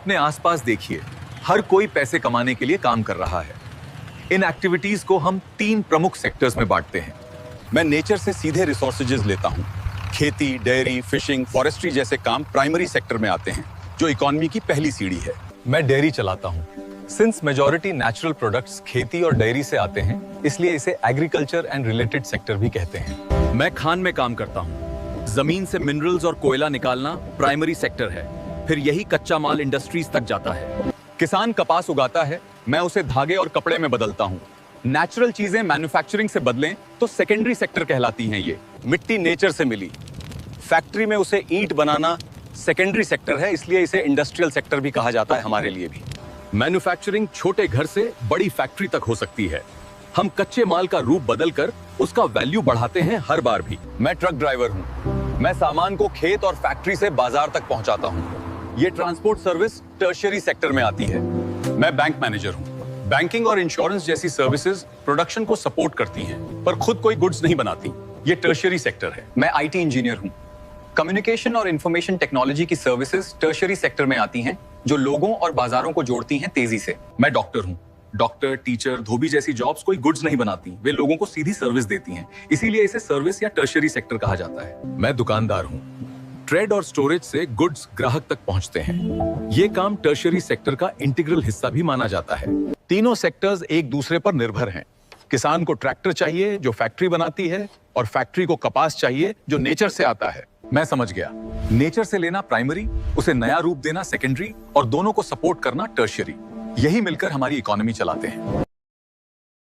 अपने आसपास देखिए, हर कोई पैसे कमाने के लिए काम कर रहा है। इन एक्टिविटीज को हम 3 प्रमुख सेक्टर्स में बांटते हैं। मैं नेचर से सीधे रिसोर्सेज लेता हूँ। खेती, डेयरी, फिशिंग, फॉरेस्ट्री जैसे काम प्राइमरी सेक्टर में आते हैं, जो इकोनॉमी की पहली सीढ़ी है। मैं डेयरी चलाता हूँ। सिंस मेजॉरिटी नेचुरल प्रोडक्ट्स खेती और डेयरी से आते हैं, इसलिए इसे एग्रीकल्चर एंड रिलेटेड सेक्टर भी कहते हैं। मैं खान में काम करता हूँ। जमीन से मिनरल्स और कोयला निकालना प्राइमरी सेक्टर है, फिर यही कच्चा माल इंडस्ट्रीज तक जाता है। किसान कपास उगाता है, मैं उसे धागे और कपड़े में बदलता हूँ। नेचुरल चीजें मैन्युफैक्चरिंग से बदलें तो सेकेंडरी सेक्टर कहलाती हैं। ये मिट्टी नेचर से मिली, फैक्ट्री में उसे ईंट बनाना सेकेंडरी सेक्टर है, इसलिए इसे इंडस्ट्रियल सेक्टर भी कहा जाता है हमारे लिए भी। मैन्युफैक्चरिंग छोटे घर से बड़ी फैक्ट्री तक हो सकती है। हम कच्चे माल का रूप बदलकर उसका वैल्यू बढ़ाते हैं हर बार भी। मैं ट्रक ड्राइवर हूँ। मैं सामान को खेत और फैक्ट्री से बाजार तक पहुंचाता हूँ। ये ट्रांसपोर्ट सर्विस टर्शियरी सेक्टर में आती है। मैं बैंक मैनेजर हूँ। बैंकिंग और इंश्योरेंस जैसी सर्विसेज प्रोडक्शन को सपोर्ट करती हैं, पर खुद कोई गुड्स नहीं बनाती। ये टर्शियरी सेक्टर है। मैं आईटी इंजीनियर हूँ। कम्युनिकेशन और इंफॉर्मेशन टेक्नोलॉजी की सर्विसेज टर्शियरी सेक्टर में आती हैं, जो लोगों और बाजारों को जोड़ती हैं तेजी से। मैं डॉक्टर हूँ। डॉक्टर, टीचर, धोबी जैसी जॉब्स कोई गुड्स नहीं बनाती, वे लोगों को सीधी सर्विस देती हैं, इसीलिए इसे सर्विस या टर्शियरी सेक्टर कहा जाता है। मैं दुकानदार हूँ। ट्रेड और स्टोरेज से गुड्स ग्राहक तक पहुंचते हैं। ये काम टर्शियरी सेक्टर का इंटीग्रल हिस्सा भी माना जाता है। तीनों सेक्टर्स एक दूसरे पर निर्भर हैं। किसान को ट्रैक्टर चाहिए जो फैक्ट्री बनाती है, और फैक्ट्री को कपास चाहिए जो नेचर से आता है। मैं समझ गया। नेचर से लेना प्राइमरी, उसे नया रूप देना सेकेंडरी और दोनों को सपोर्ट करना टर्शियरी। यही मिलकर हमारी इकोनॉमी चलाते हैं।